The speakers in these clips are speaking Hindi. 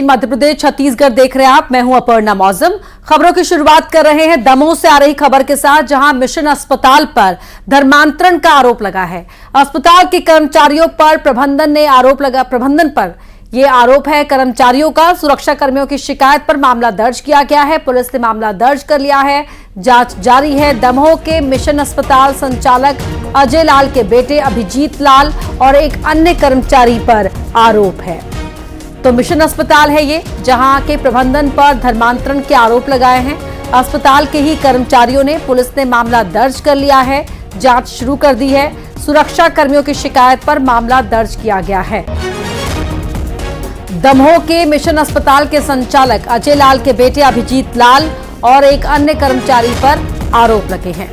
मध्य प्रदेश छत्तीसगढ़ देख रहे हैं आप। मैं हूं अपर्णा मौजम। खबरों की शुरुआत कर रहे हैं दमोह से आ रही खबर के साथ, जहां मिशन अस्पताल पर धर्मांतरण का आरोप लगा है। अस्पताल के कर्मचारियों पर प्रबंधन पर यह आरोप है कर्मचारियों का। सुरक्षा कर्मियों की शिकायत पर मामला दर्ज किया गया है। पुलिस ने मामला दर्ज कर लिया है, जांच जारी है। दमोह के मिशन अस्पताल संचालक अजय लाल के बेटे अभिजीत लाल और एक अन्य कर्मचारी पर आरोप है। तो मिशन अस्पताल है ये, जहां के प्रबंधन पर धर्मांतरण के आरोप लगाए हैं। अस्पताल के ही कर्मचारियों ने, पुलिस ने मामला दर्ज कर लिया है, जांच शुरू कर दी है। सुरक्षा कर्मियों की शिकायत पर मामला दर्ज किया गया है। दमोह के मिशन अस्पताल के संचालक अजय लाल के बेटे अभिजीत लाल और एक अन्य कर्मचारी पर आरोप लगे हैं।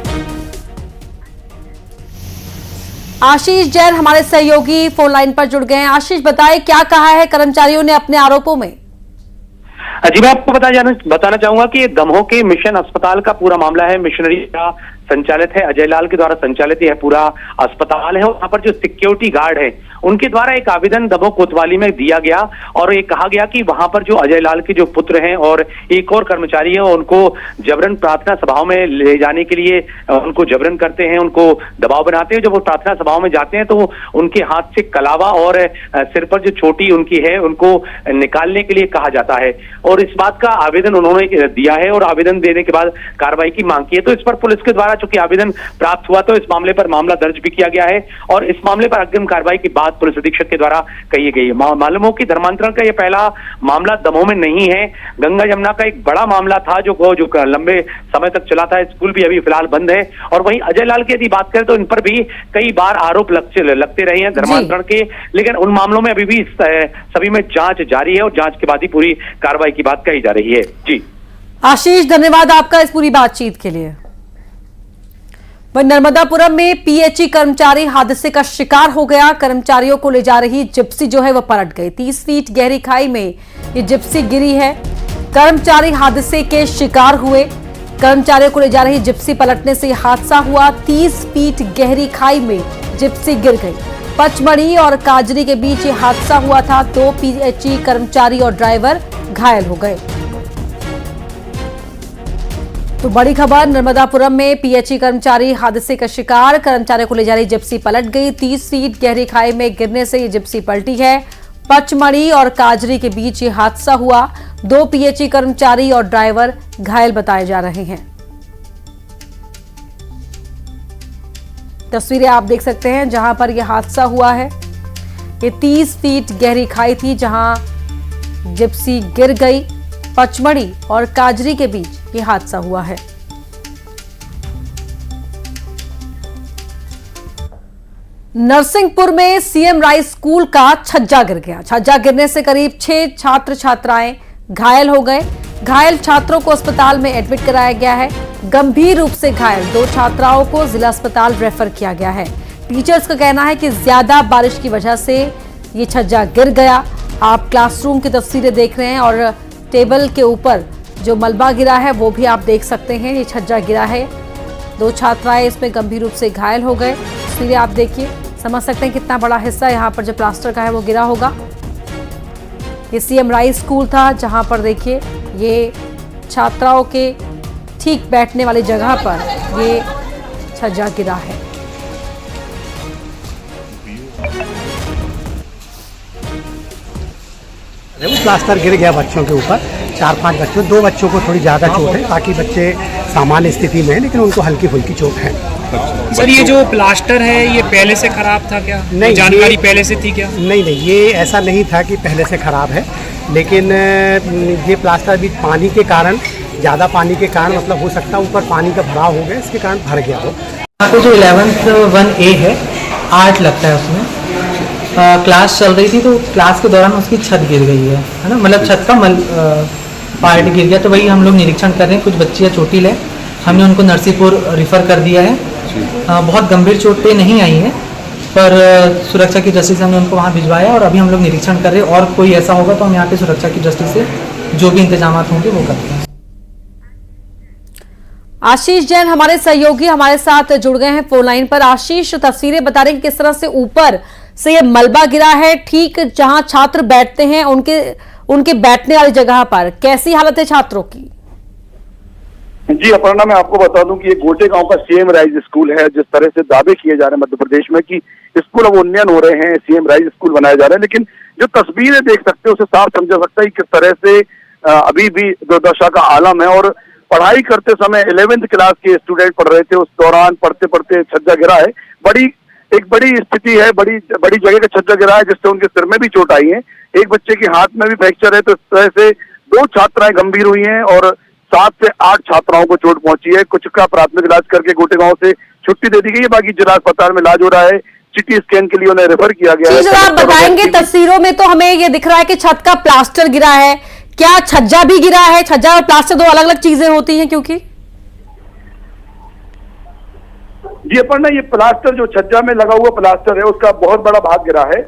आशीष जैन हमारे सहयोगी फोन लाइन पर जुड़ गए हैं। आशीष, बताएं क्या कहा है कर्मचारियों ने अपने आरोपों में? जी, मैं आपको बताना चाहूंगा कि दमोह के मिशन अस्पताल का पूरा मामला है। मिशनरी का संचालित है, अजय लाल के द्वारा संचालित यह पूरा अस्पताल है। वहां पर जो सिक्योरिटी गार्ड है उनके द्वारा एक आवेदन दमोह कोतवाली में दिया गया और ये कहा गया कि वहां पर जो अजय लाल के जो पुत्र हैं और एक और कर्मचारी है, उनको जबरन प्रार्थना सभाओं में ले जाने के लिए उनको जबरन करते हैं, उनको दबाव बनाते हैं। जब वो प्रार्थना सभाओं में जाते हैं तो उनके हाथ से कलावा और सिर पर जो चोटी उनकी है उनको निकालने के लिए कहा जाता है। और इस बात का आवेदन उन्होंने दिया है और आवेदन देने के बाद कार्रवाई की मांग की है। तो इस पर पुलिस के द्वारा चूंकि आवेदन प्राप्त हुआ तो इस मामले पर मामला दर्ज भी किया गया है और इस मामले पर अग्रिम कार्रवाई की बात पुलिस अधीक्षक के द्वारा कही गई है। मालूम हो कि धर्मांतरण का यह पहला मामला दमोह में नहीं है। गंगा जमुना का एक बड़ा मामला था जो लंबे समय तक चला था। स्कूल भी अभी फिलहाल बंद है। और वहीं अजय लाल की यदि बात करें तो इन पर भी कई बार आरोप लगते रहे हैं धर्मांतरण के, लेकिन उन मामलों में अभी भी सभी में जांच जारी है और जांच के बाद ही पूरी कार्रवाई की बात कही जा रही है। जी आशीष, धन्यवाद आपका इस पूरी बातचीत के लिए। वहीं नर्मदापुरम में पीएचई कर्मचारी हादसे का शिकार हो गया। कर्मचारियों को ले जा रही जिप्सी जो है वह पलट गई। 30 फीट गहरी खाई में ये जिप्सी गिरी है। कर्मचारी हादसे के शिकार हुए। कर्मचारियों को ले जा रही जिप्सी पलटने से हादसा हुआ। 30 फीट गहरी खाई में जिप्सी गिर गई। पचमढ़ी और काजरी के बीच ये हादसा हुआ था। 2 पीएचई कर्मचारी और ड्राइवर घायल हो गए। तो बड़ी खबर, नर्मदापुरम में पीएचई कर्मचारी हादसे का शिकार। कर्मचारियों को ले जा रही जिप्सी पलट गई। 30 फीट गहरी खाई में गिरने से ये जिप्सी पलटी है। पचमढ़ी और काजरी के बीच ये हादसा हुआ। 2 पीएचई कर्मचारी और ड्राइवर घायल बताए जा रहे हैं। तस्वीरें आप देख सकते हैं जहां पर यह हादसा हुआ है। ये 30 फीट गहरी खाई थी जहां जिप्सी गिर गई। पचमढ़ी और काजरी के बीच ये हादसा हुआ है। नरसिंहपुर में सीएम राइस स्कूल का छज्जा गिर गया। छज्जा गिरने से करीब 6 छात्र छात्राएं घायल हो गए। घायल छात्रों को अस्पताल में एडमिट कराया गया है। गंभीर रूप से घायल 2 छात्राओं को जिला अस्पताल रेफर किया गया है। टीचर्स का कहना है कि ज्यादा बारिश की वजह से ये छज्जा गिर गया। आप क्लासरूम की तस्वीरें देख रहे हैं और टेबल के ऊपर जो मलबा गिरा है वो भी आप देख सकते हैं। ये छज्जा गिरा है। 2 छात्राएं इसमें गंभीर रूप से घायल हो गए। तस्वीरें आप देखिए, समझ सकते हैं कितना बड़ा हिस्सा यहाँ पर जो प्लास्टर का है वो गिरा होगा। ये सीएम राइस स्कूल था जहाँ पर देखिए ये छात्राओं के ठीक बैठने वाली जगह पर ये छज्जा गिरा है। प्लास्टर गिर गया बच्चों के ऊपर। 4-5 बच्चों, 2 बच्चों को थोड़ी ज़्यादा चोट है, बाकी बच्चे सामान्य स्थिति में हैं, लेकिन उनको हल्की फुल्की चोट है। सर, ये जो प्लास्टर है ये पहले से खराब था क्या? नहीं, जानकारी पहले से थी क्या? नहीं, ये ऐसा नहीं था कि पहले से खराब है, लेकिन ये प्लास्टर भी पानी के कारण, ज़्यादा पानी के कारण मतलब हो सकता है ऊपर पानी का भराव हो गया, इसके कारण भर गया हो। यहाँ पे जो 11th 1A है, आर्ट लगता है उसमें, क्लास चल रही थी तो क्लास के दौरान उसकी छत गिर गई है ना, मतलब छत का पार्ट गिर गया। तो वही हम लोग निरीक्षण कर रहे हैं। कुछ बच्चियाँ चोटिल है, हमने उनको नरसिंहपुर रिफ़र कर दिया है। बहुत गंभीर चोटें नहीं आई हैं, पर सुरक्षा की दृष्टि से हमने उनको वहाँ भिजवाया और अभी हम लोग निरीक्षण कर रहे हैं। और कोई ऐसा होगा तो हम यहाँ पे सुरक्षा की दृष्टि से जो भी इंतजाम होंगे वो करते हैं। आशीष जैन हमारे सहयोगी हमारे साथ जुड़ गए हैं फोन लाइन पर। आशीष, तस्वीरें बता रहे हैं किस तरह से ऊपर से ये मलबा गिरा है, ठीक जहां छात्र बैठते हैं उनके उनके बैठने वाली जगह पर। कैसी हालत है छात्रों की? जी अपर्णा, मैं आपको बता दूं कि ये गोटे गांव का सीएम राइज स्कूल है। जिस तरह से दावे किए जा रहे हैं मध्य प्रदेश में कि स्कूल अब उन्नयन हो रहे हैं, सीएम राइज स्कूल बनाए जा रहे हैं, लेकिन जो तस्वीरें देख सकते हैं उसे साफ समझा सकता है कि किस तरह से अभी भी दुर्दशा का आलम है। और पढ़ाई करते समय 11वीं क्लास के स्टूडेंट पढ़ रहे थे, उस दौरान पढ़ते पढ़ते छज्जा गिरा है। एक बड़ी स्थिति है, बड़ी जगह का छज्जा गिरा है, जिससे उनके सिर में भी चोट आई है। एक बच्चे के हाथ में भी फ्रैक्चर है। तो इस तरह से 2 छात्राएं गंभीर हुई हैं और 7 से 8 छात्राओं को चोट पहुंची है। कुछ का प्राथमिक इलाज करके गोटे गांव से छुट्टी दे दी गई है, बाकी जिला अस्पताल में इलाज हो रहा है। सिटी स्कैन के लिए उन्हें रेफर किया गया है। आप बताएंगे, तस्वीरों में तो हमें ये दिख रहा है कि छत का प्लास्टर गिरा है, क्या छज्जा भी गिरा है? छज्जा और प्लास्टर 2 अलग अलग चीजें होती हैं क्योंकि जी अपर्णा, ये प्लास्टर जो छज्जा में लगा हुआ प्लास्टर है उसका बहुत बड़ा भाग गिरा है।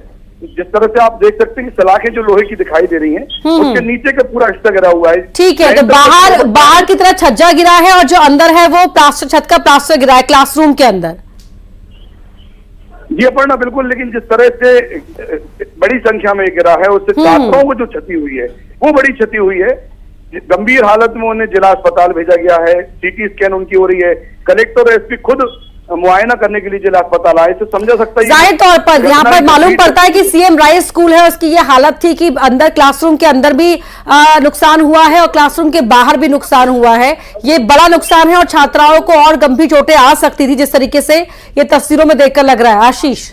जिस तरह से आप देख सकते हैं कि सलाखें जो लोहे की दिखाई दे रही हैं, उसके नीचे का पूरा हिस्सा गिरा हुआ है। ठीक है, तो बाहर की तरह छज्जा गिरा है और जो अंदर है वो प्लास्टर, छत का प्लास्टर गिरा है क्लासरूम के अंदर। जी अपर्णा, बिल्कुल। लेकिन जिस तरह से बड़ी संख्या में गिरा है उससे छात्रों को जो क्षति हुई है वो बड़ी क्षति हुई है। गंभीर हालत में उन्हें जिला अस्पताल भेजा गया है। सीटी स्कैन उनकी हो रही है। कलेक्टर और एसपी खुद मुआयना करने के लिए जिला अस्पताल आए। तो समझा सकता है जाहिर तौर पर यहाँ पर मालूम पड़ता है कि सीएम राइज स्कूल है, उसकी ये हालत थी कि अंदर क्लासरूम के अंदर भी नुकसान हुआ है और क्लासरूम के बाहर भी नुकसान हुआ है। ये बड़ा नुकसान है और छात्राओं को और गंभीर चोटें आ सकती थी, जिस तरीके से ये तस्वीरों में देखकर लग रहा है। आशीष?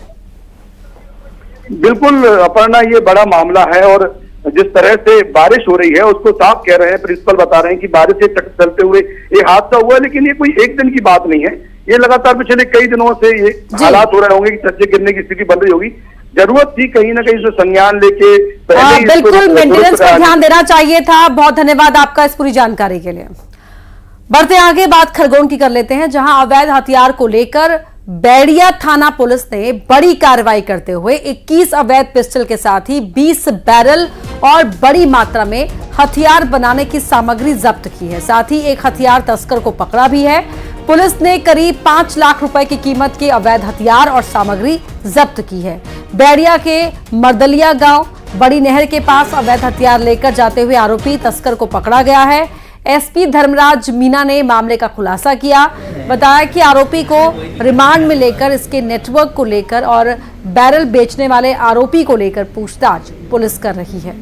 बिल्कुल अपर्णा, ये बड़ा मामला है और जिस तरह से बारिश हो रही है उसको साफ कह रहे हैं, प्रिंसिपल बता रहे हैं कि बारिश से चलते हुए ये हादसा हुआ। लेकिन ये कोई एक दिन की बात नहीं है, ये लगातार पिछले कई दिनों से ये हालात हो रहे होंगे कि छज्जे गिरने की स्थिति बन रही होगी। जरूरत थी कहीं ना कहीं से संज्ञान लेके बिल्कुल मेंटेनेंस पर ध्यान देना चाहिए था। बहुत धन्यवाद आपका इस पूरी जानकारी के लिए। बढ़ते आगे, बात खरगोन की कर लेते हैं, जहां अवैध हथियार को लेकर बैरिया थाना पुलिस ने बड़ी कार्रवाई करते हुए 21 अवैध पिस्टल के साथ ही 20 बैरल और बड़ी मात्रा में हथियार बनाने की सामग्री जब्त की है। साथ ही एक हथियार तस्कर को पकड़ा भी है। पुलिस ने करीब 5 लाख रुपए की कीमत के अवैध हथियार और सामग्री जब्त की है। बैरिया के मर्दलिया गांव बड़ी नहर के पास अवैध हथियार लेकर जाते हुए आरोपी तस्कर को पकड़ा गया है। एसपी धर्मराज मीना ने मामले का खुलासा किया, बताया कि आरोपी को रिमांड में लेकर इसके नेटवर्क को लेकर और बैरल बेचने वाले आरोपी को लेकर पूछताछ पुलिस कर रही है।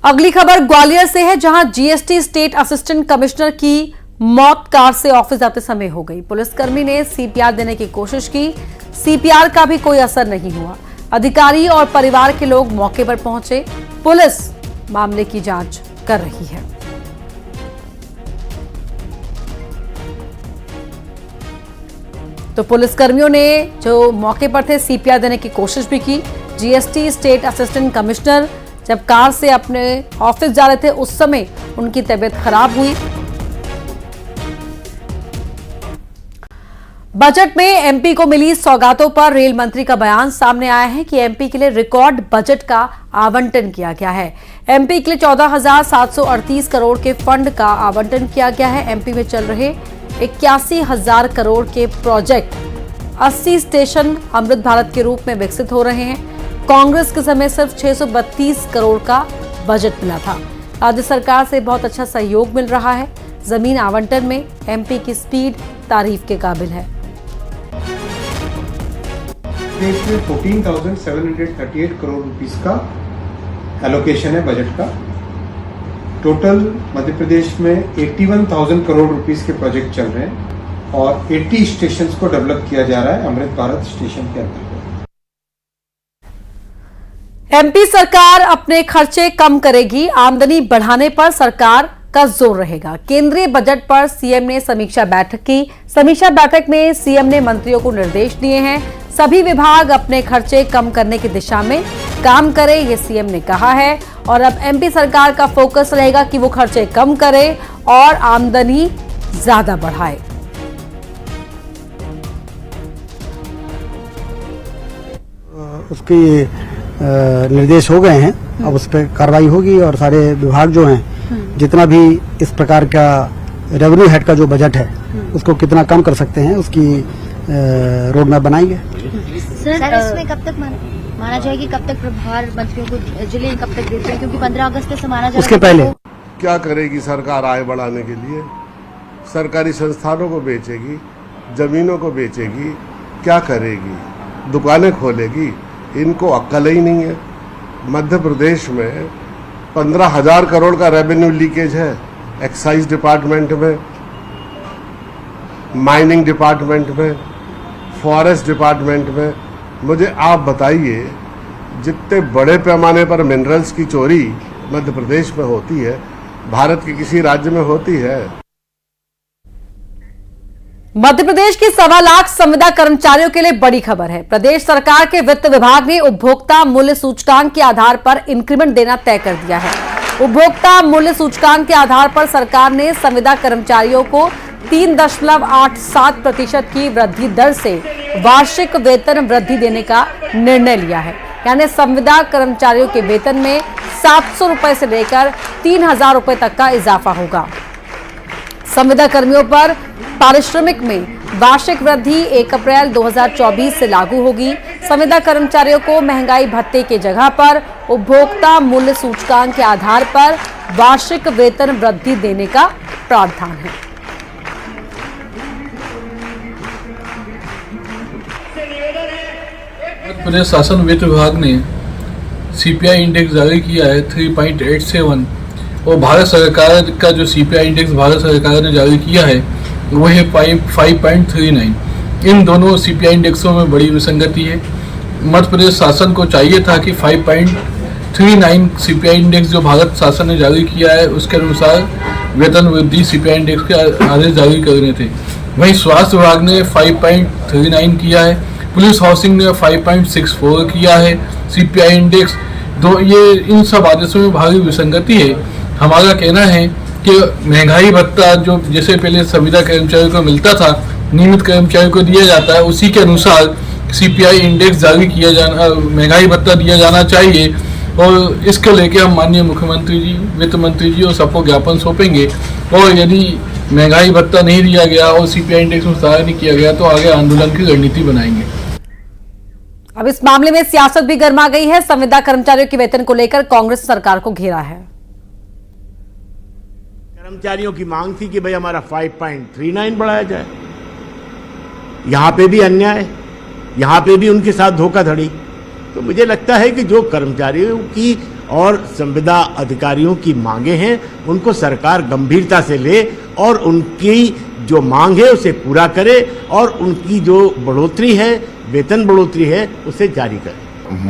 अगली खबर ग्वालियर से है, जहां जीएसटी स्टेट असिस्टेंट कमिश्नर की मौत कार से ऑफिस जाते समय हो गई। पुलिसकर्मी ने सीपीआर देने की कोशिश की, सीपीआर का भी कोई असर नहीं हुआ। अधिकारी और परिवार के लोग मौके पर पहुंचे। पुलिस मामले की जांच कर रही है। तो पुलिसकर्मियों ने जो मौके पर थे सीपीआर देने की कोशिश भी की। जीएसटी स्टेट असिस्टेंट कमिश्नर जब कार से अपने ऑफिस जा रहे थे उस समय उनकी तबीयत खराब हुई। बजट में एमपी को मिली सौगातों पर रेल मंत्री का बयान सामने आया है कि एमपी के लिए रिकॉर्ड बजट का आवंटन किया गया है। एमपी के लिए 14,738 करोड़ के फंड का आवंटन किया गया है। एमपी में चल रहे 81,000 करोड़ के प्रोजेक्ट 80 स्टेशन अमृत भारत के रूप में विकसित हो रहे हैं। कांग्रेस के समय सिर्फ 632 करोड़ का बजट मिला था। राज्य सरकार से बहुत अच्छा सहयोग मिल रहा है। जमीन आवंटन में एमपी की स्पीड तारीफ के काबिल है। देश में 14,738 करोड़ रुपीस का एलोकेशन है बजट का। टोटल मध्य प्रदेश में 81,000 करोड़ रुपीस के प्रोजेक्ट चल रहे हैं और 80 स्टेशंस को डेवलप किया जा रहा है अमृत भारत स्टेशन के अंतर्गत। एमपी सरकार अपने खर्चे कम करेगी, आमदनी बढ़ाने पर सरकार का जोर रहेगा। केंद्रीय बजट पर सीएम ने समीक्षा बैठक की। समीक्षा बैठक में सीएम ने मंत्रियों को निर्देश दिए हैं, सभी विभाग अपने खर्चे कम करने की दिशा में काम करें, ये सीएम ने कहा है। और अब एमपी सरकार का फोकस रहेगा कि वो खर्चे कम करे और आमदनी ज्यादा बढ़ाए। उसकी निर्देश हो गए हैं, अब उस पर कार्रवाई होगी और सारे विभाग जो हैं जितना भी इस प्रकार का रेवेन्यू हेड का जो बजट है उसको कितना कम कर सकते हैं उसकी रोड मैप बनाएंगे। सर इसमें कब तक माना जाएगी, कब तक प्रभार मंत्रियों को जिले कब तक देते हैं, क्योंकि 15 अगस्त से माना जा उसके पहले क्या करेगी सरकार आय बढ़ाने के लिए? सरकारी संस्थानों को बेचेगी, जमीनों को बेचेगी, क्या करेगी? दुकानें खोलेगी? इनको अक्ल ही नहीं है। मध्य प्रदेश में 15,000 करोड़ का रेवेन्यू लीकेज है, एक्साइज डिपार्टमेंट में, माइनिंग डिपार्टमेंट में, फॉरेस्ट डिपार्टमेंट में। मुझे आप बताइए, जितने बड़े पैमाने पर मिनरल्स की चोरी मध्य प्रदेश में होती है, भारत के किसी राज्य में होती है? मध्य प्रदेश के 1.25 लाख संविदा कर्मचारियों के लिए बड़ी खबर है। प्रदेश सरकार के वित्त विभाग ने उपभोक्ता मूल्य सूचकांक के आधार पर इंक्रीमेंट देना तय कर दिया है। उपभोक्ता मूल्य सूचकांक के आधार पर सरकार ने संविदा कर्मचारियों को 3.87% की वृद्धि दर से वार्षिक वेतन वृद्धि देने का निर्णय लिया है। यानी संविदा कर्मचारियों के वेतन में 700 रुपए से लेकर 3,000 रुपए तक का इजाफा होगा। संविदा कर्मियों पर पारिश्रमिक में वार्षिक वृद्धि 1 अप्रैल 2024 से लागू होगी। संविदा कर्मचारियों को महंगाई भत्ते की जगह पर उपभोक्ता मूल्य सूचकांक के आधार पर वार्षिक वेतन वृद्धि देने का प्रावधान है। मध्य प्रदेश शासन वित्त विभाग ने CPI इंडेक्स जारी किया है 3.87 और भारत सरकार का जो CPI इंडेक्स भारत सरकार ने जारी किया है वो है 5.39। इन दोनों CPI इंडेक्सों में बड़ी विसंगति है। मध्य प्रदेश शासन को चाहिए था कि 5.39 CPI इंडेक्स जो भारत शासन ने जारी किया है उसके अनुसार वेतन वृद्धि CPI इंडेक्स के आदेश जारी करने थे। वहीं स्वास्थ्य विभाग ने 5.39 किया है, पुलिस हाउसिंग ने 5.64 किया है CPI इंडेक्स। ये इन सब आदेशों में भारी विसंगति है। हमारा कहना है कि महंगाई भत्ता जो जैसे पहले संविदा कर्मचारियों को मिलता था, नियमित कर्मचारियों को दिया जाता है, उसी के अनुसार CPI इंडेक्स जारी किया जाना, महंगाई भत्ता दिया जाना चाहिए। और इसको लेके हम माननीय मुख्यमंत्री जी, वित्त मंत्री जी और सबको ज्ञापन सौंपेंगे। और यदि महंगाई भत्ता नहीं दिया गया और CPI इंडेक्स में सुधार नहीं किया गया तो आगे आंदोलन की रणनीति बनाएंगे। अब इस मामले में सियासत भी गर्मा गई है। संविदा कर्मचारियों के वेतन को लेकर कांग्रेस सरकार को घेरा है। कर्मचारियों की मांग थी कि भाई हमारा 5.39 बढ़ाया जाए। यहां पे भी अन्याय, यहां पे भी उनके साथ धोखाधड़ी। तो मुझे लगता है कि जो कर्मचारियों की और संविदा अधिकारियों की मांगे हैं उनको सरकार गंभीरता से ले और उनकी जो मांग है उसे पूरा करे और उनकी जो बढ़ोतरी है, वेतन बढ़ोतरी है, उसे जारी करे।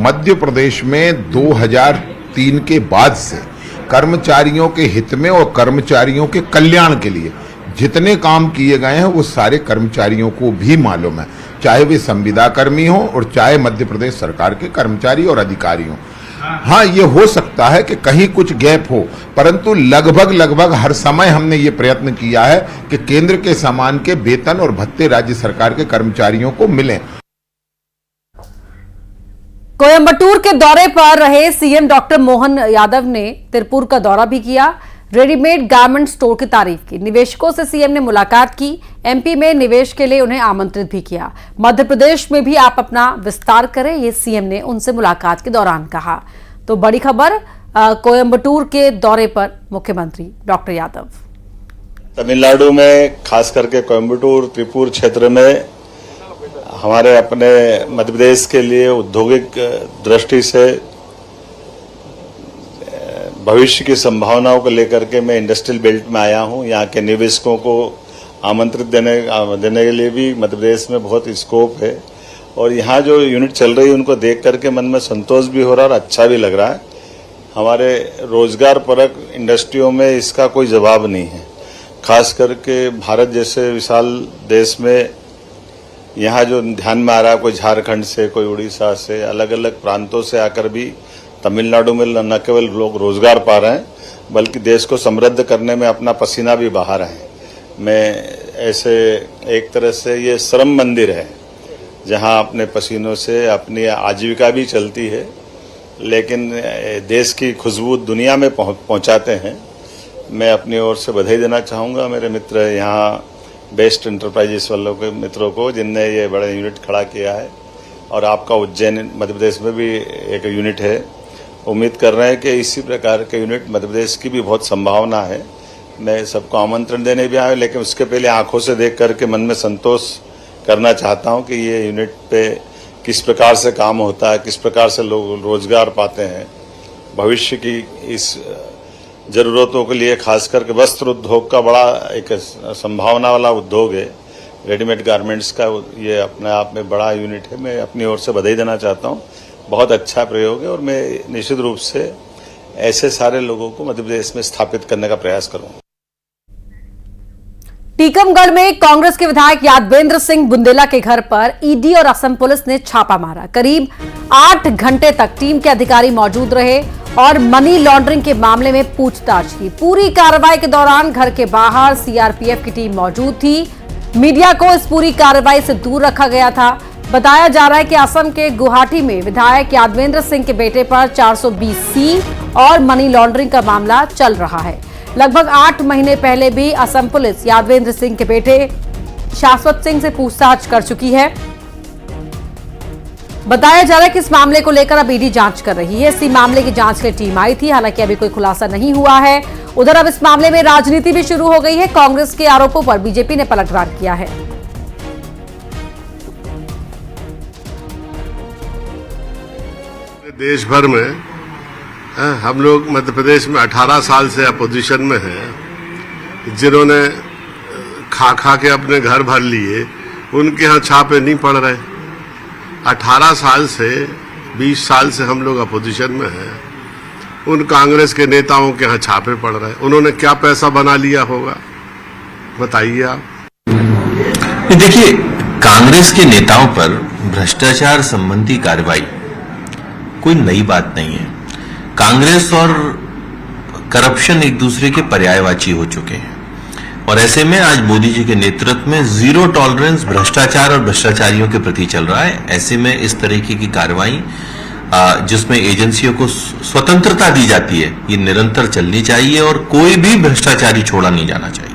मध्य प्रदेश में 2003 के बाद से कर्मचारियों के हित में और कर्मचारियों के कल्याण के लिए जितने काम किए गए हैं वो सारे कर्मचारियों को भी मालूम है, चाहे वे संविदा कर्मी हो और चाहे मध्य प्रदेश सरकार के कर्मचारी और अधिकारी हो। हाँ, ये हो सकता है कि कहीं कुछ गैप हो, परंतु लगभग हर समय हमने ये प्रयत्न किया है कि केंद्र के समान के वेतन और भत्ते राज्य सरकार के कर्मचारियों को मिलें। कोयंबटूर के दौरे पर रहे सीएम डॉक्टर मोहन यादव ने तिरपुर का दौरा भी किया। रेडीमेड गारमेंट स्टोर की तारीफ की। निवेशकों से सीएम ने मुलाकात की। एमपी में निवेश के लिए उन्हें आमंत्रित भी किया। मध्य प्रदेश में भी आप अपना विस्तार करें, ये सीएम ने उनसे मुलाकात के दौरान कहा। तो बड़ी खबर, कोयंबटूर के दौरे पर मुख्यमंत्री डॉक्टर यादव। तमिलनाडु में खास करके कोयंबटूर त्रिपुर क्षेत्र में हमारे अपने मध्य प्रदेश के लिए औद्योगिक दृष्टि से भविष्य की संभावनाओं को लेकर के मैं इंडस्ट्रियल बेल्ट में आया हूं। यहाँ के निवेशकों को आमंत्रित देने के लिए भी मध्य प्रदेश में बहुत स्कोप है और यहाँ जो यूनिट चल रही है उनको देख करके मन में संतोष भी हो रहा है और अच्छा भी लग रहा है। हमारे रोजगार परक इंडस्ट्रियों में इसका कोई जवाब नहीं है। खास करके भारत जैसे विशाल देश में यहाँ जो ध्यान में आ रहा है, कोई झारखंड से, कोई उड़ीसा से, अलग अलग प्रांतों से आकर भी तमिलनाडु में न केवल लोग रोजगार पा रहे हैं बल्कि देश को समृद्ध करने में अपना पसीना भी बहा रहे हैं। मैं ऐसे एक तरह से ये श्रम मंदिर है जहां अपने पसीनों से अपनी आजीविका भी चलती है लेकिन देश की खुशबू दुनिया में पहुंचाते हैं। मैं अपनी ओर से बधाई देना चाहूँगा मेरे मित्र यहाँ बेस्ट एंटरप्राइजेस वालों के मित्रों को जिनने ये बड़ा यूनिट खड़ा किया है और आपका उज्जैन मध्य प्रदेश में भी एक यूनिट है। उम्मीद कर रहे हैं कि इसी प्रकार के यूनिट मध्य प्रदेश की भी बहुत संभावना है। मैं सबको आमंत्रण देने भी आया, लेकिन उसके पहले आंखों से देख करके मन में संतोष करना चाहता हूं कि ये यूनिट पे किस प्रकार से काम होता है, किस प्रकार से लोग रोजगार पाते हैं। भविष्य की इस जरूरतों के लिए खास करके वस्त्र उद्योग का बड़ा एक संभावना वाला उद्योग है, रेडीमेड गारमेंट्स का। ये अपने आप में बड़ा यूनिट है। मैं अपनी ओर से बधाई देना चाहता हूँ। बहुत अच्छा प्रयोग है और मैं निश्चित रूप से ऐसे सारे लोगों को मध्य प्रदेश में स्थापित करने का प्रयास करूँगा। टीकमगढ़ में कांग्रेस के विधायक यादवेंद्र सिंह बुंदेला के घर पर ईडी और असम पुलिस ने छापा मारा। करीब 8 घंटे तक टीम के अधिकारी मौजूद रहे और मनी लॉन्ड्रिंग के मामले में पूछताछ की। पूरी कार्रवाई के दौरान घर के बाहर सीआरपीएफ की टीम मौजूद थी। मीडिया को इस पूरी कार्रवाई से दूर रखा गया था। बताया जा रहा है कि असम के गुवाहाटी में विधायक यादवेंद्र सिंह के बेटे पर 420C और मनी लॉन्ड्रिंग का मामला चल रहा है। लगभग 8 महीने पहले भी असम पुलिस यादवेंद्र सिंह के बेटे शाश्वत सिंह से पूछताछ कर चुकी है। बताया जा रहा है कि इस मामले को लेकर अब ईडी जांच कर रही है। इसी मामले की जांच के लिए टीम आई थी, हालांकि अभी कोई खुलासा नहीं हुआ है। उधर अब इस मामले में राजनीति भी शुरू हो गई है। कांग्रेस के आरोपों पर बीजेपी ने पलटवार किया है। देश भर में हम लोग मध्य प्रदेश में 18 साल से अपोजिशन में हैं। जिन्होंने खा खा के अपने घर भर लिए, उनके यहाँ छापे नहीं पड़ रहे। 18 साल से 20 साल से हम लोग अपोजिशन में हैं। उन कांग्रेस के नेताओं के यहाँ छापे पड़ रहे। उन्होंने क्या पैसा बना लिया होगा, बताइए आप। देखिए, कांग्रेस के नेताओं पर भ्रष्टाचार संबंधी कार्रवाई कोई नई बात नहीं है। कांग्रेस और करप्शन एक दूसरे के पर्यायवाची हो चुके हैं और ऐसे में आज मोदी जी के नेतृत्व में जीरो टॉलरेंस भ्रष्टाचार और भ्रष्टाचारियों के प्रति चल रहा है। ऐसे में इस तरीके की कार्रवाई जिसमें एजेंसियों को स्वतंत्रता दी जाती है, ये निरंतर चलनी चाहिए और कोई भी भ्रष्टाचारी छोड़ा नहीं जाना चाहिए।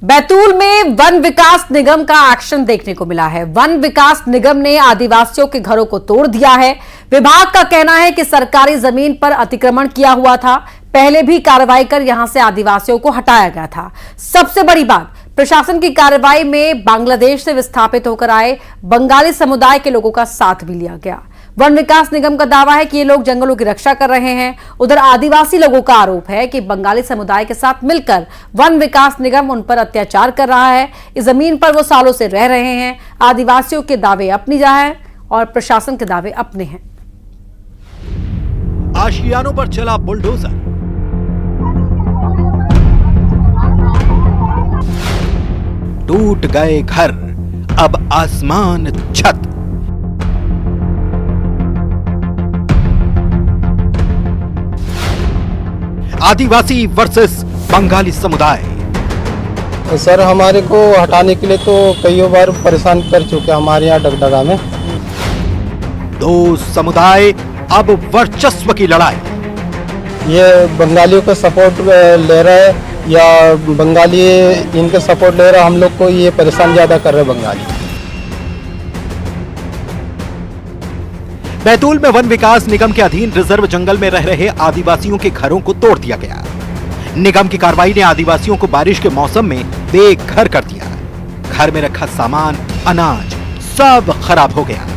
बैतूल में वन विकास निगम का एक्शन देखने को मिला है। वन विकास निगम ने आदिवासियों के घरों को तोड़ दिया है। विभाग का कहना है कि सरकारी जमीन पर अतिक्रमण किया हुआ था। पहले भी कार्रवाई कर यहां से आदिवासियों को हटाया गया था। सबसे बड़ी बात, प्रशासन की कार्रवाई में बांग्लादेश से विस्थापित होकर आए बंगाली समुदाय के लोगों का साथ भी लिया गया। वन विकास निगम का दावा है कि ये लोग जंगलों की रक्षा कर रहे हैं। उधर आदिवासी लोगों का आरोप है कि बंगाली समुदाय के साथ मिलकर वन विकास निगम उन पर अत्याचार कर रहा है। इस जमीन पर वो सालों से रह रहे हैं। आदिवासियों के दावे अपनी जगह है और प्रशासन के दावे अपने हैं। आशियानों पर चला बुलडोजर, टूट गए घर, अब आसमान छत। आदिवासी वर्सेस बंगाली समुदाय। सर, हमारे को हटाने के लिए तो कई बार परेशान कर चुके हैं हमारे यहाँ डगडगा में। दो समुदाय अब वर्चस्व की लड़ाई। ये बंगालियों का सपोर्ट ले रहा है या बंगाली इनका सपोर्ट ले रहा है। हम लोग को ये परेशान ज्यादा कर रहे हैं बंगाली। बैतूल में वन विकास निगम के अधीन रिजर्व जंगल में रह रहे आदिवासियों के घरों को तोड़ दिया गया। निगम की कार्रवाई ने आदिवासियों को बारिश के मौसम में बेघर कर दिया। घर में रखा सामान, अनाज सब खराब हो गया।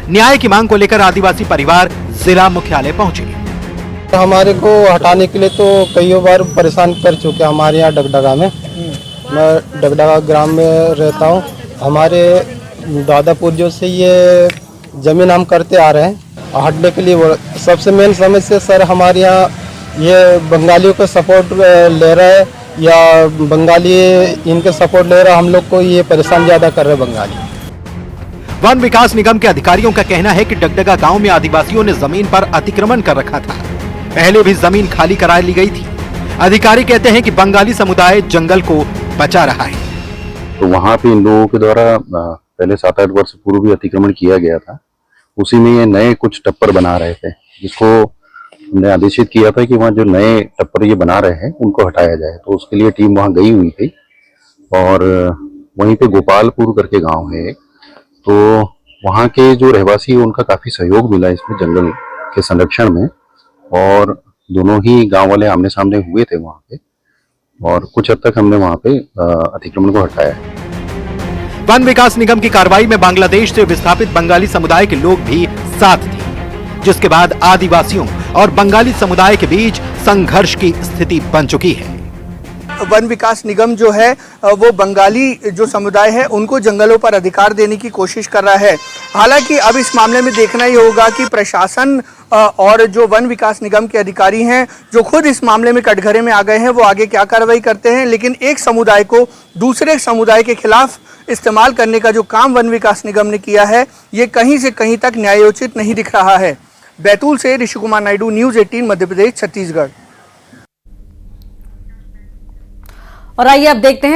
न्याय की मांग को लेकर आदिवासी परिवार जिला मुख्यालय पहुंचे। हमारे को हटाने के लिए तो कई बार परेशान कर चुके हैं हमारे यहाँ डगडगा में। मैं डगडगा ग्राम में रहता हूँ। हमारे दादा पूर्वजों से ये जमीन हम करते आ रहे हैं। हटने के लिए सबसे मेन समस्या सर हमारे यहाँ ये बंगालियों का सपोर्ट ले रहा है या बंगाली इनका सपोर्ट ले रहा है। हम लोग को ये परेशान ज्यादा कर रहे हैं बंगाली। वन विकास निगम के अधिकारियों का कहना है कि डगडगा गांव में आदिवासियों ने जमीन पर अतिक्रमण कर रखा था। पहले भी जमीन खाली करा ली गई थी। अधिकारी कहते हैं कि बंगाली समुदाय जंगल को बचा रहा है। तो वहाँ पे इन लोगों के द्वारा पहले 7-8 वर्ष पूर्व भी अतिक्रमण किया गया था। उसी में ये नए कुछ टप्पर बना रहे थे, जिसको हमने आदेशित किया था कि वहाँ जो नए टप्पर ये बना रहे हैं उनको हटाया जाए। तो उसके लिए टीम वहाँ गई हुई थी और वहीं पे गोपालपुर करके गांव है, तो वहाँ के जो रहवासी है उनका काफी सहयोग मिला इसमें जंगल के संरक्षण में, और दोनों ही गांव वाले आमने सामने हुए थे वहाँ पे, और कुछ हद तक हमने वहाँ पे अतिक्रमण को हटाया है। वन विकास निगम की कार्रवाई में बांग्लादेश से विस्थापित बंगाली समुदाय के लोग भी साथ थे, जिसके बाद आदिवासियों और बंगाली समुदाय के बीच संघर्ष की स्थिति बन चुकी है। वन विकास निगम जो है वो बंगाली जो समुदाय है उनको जंगलों पर अधिकार देने की कोशिश कर रहा है। हालांकि अब इस मामले में देखना ही होगा कि प्रशासन और जो वन विकास निगम के अधिकारी हैं जो खुद इस मामले में कटघरे में आ गए हैं वो आगे क्या कार्रवाई करते हैं। लेकिन एक समुदाय को दूसरे समुदाय के खिलाफ इस्तेमाल करने का जो काम वन विकास निगम ने किया है ये कहीं से कहीं तक न्यायोचित नहीं दिख रहा है। बैतूल से ऋषि कुमार नायडू, न्यूज़ 18 मध्य प्रदेश छत्तीसगढ़। और आइए अब देखते हैं